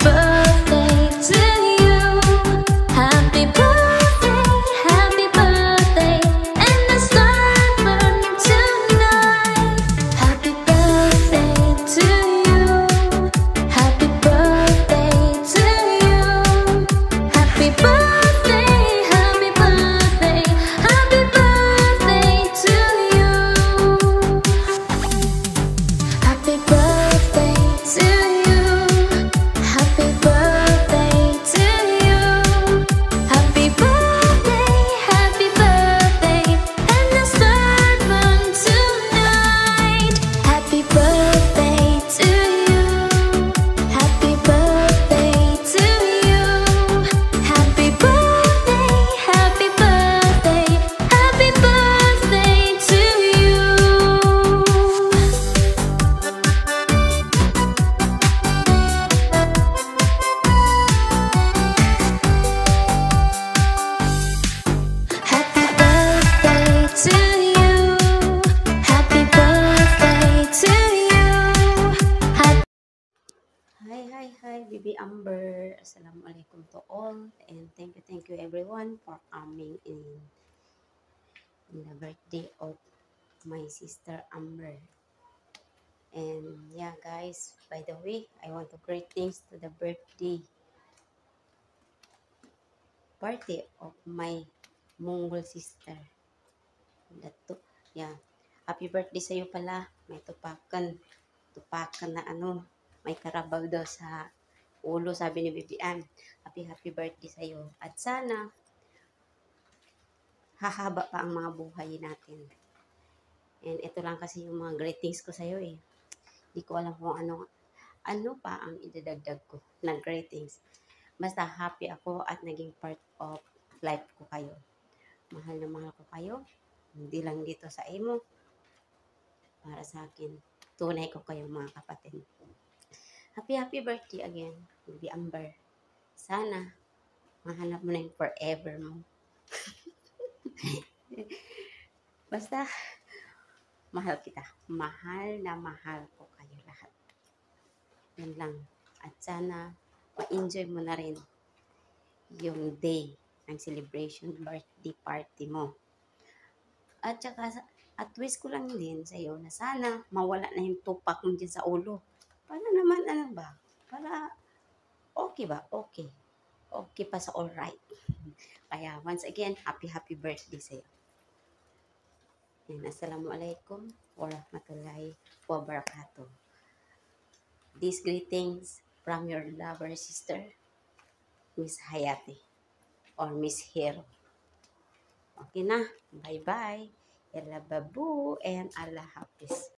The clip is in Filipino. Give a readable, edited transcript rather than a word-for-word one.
birthday to you. Happy birthday, and the sun burn tonight. Happy birthday to you. Happy birthday to you. Happy birthday, happy birthday, happy birthday to you. Happy birthday to you. Happy birthday to you. Happy birthday, and the sun burn tonight. Happy birthday to you. Happy birthday to you. Happy birthday, happy birthday, happy birthday to you. Happy birthday to you. Happy birthday to you. Hi, Bibi Amber. Assalamualaikum to all, and thank you everyone for coming in the birthday of my sister Amber. And yeah, guys, by the way, I want to greet things to the birthday party of my Mongol sister. Yeah, happy birthday sa iyo pala. May tupakan na ano, may karabaw daw sa ulo, sabi ni Bibian. Happy birthday sa iyo. At sana hahaba pa ang mga buhay natin. And ito lang kasi yung mga greetings ko sa iyo eh. Hindi ko alam kung ano pa ang idadagdag ko na greetings. Basta happy ako at naging part of life ko kayo. Mahal na mahal ko kayo. Hindi lang dito sa imo. Para sa akin, tunay ko kayo mga kapatid. Happy birthday again, Bibi Amber. Sana mahanap mo na yung forever mo. Basta, mahal kita. Mahal na mahal ko kayo lahat. Yan lang. At sana, ma-enjoy mo na rin yung day ng celebration birthday party mo. At saka, at wish ko lang din sa iyo na sana mawala na yung tupak mo dyan sa ulo. Para naman, Para, okay ba? Okay. Okay pa sa alright. Kaya, once again, happy birthday sa iyo. And assalamualaikum warahmatullahi wabarakatuh. These greetings from your lover sister, Miss Hayati, or Miss Hero. Okay na. Bye-bye. Yalla babu and Allah Hafiz.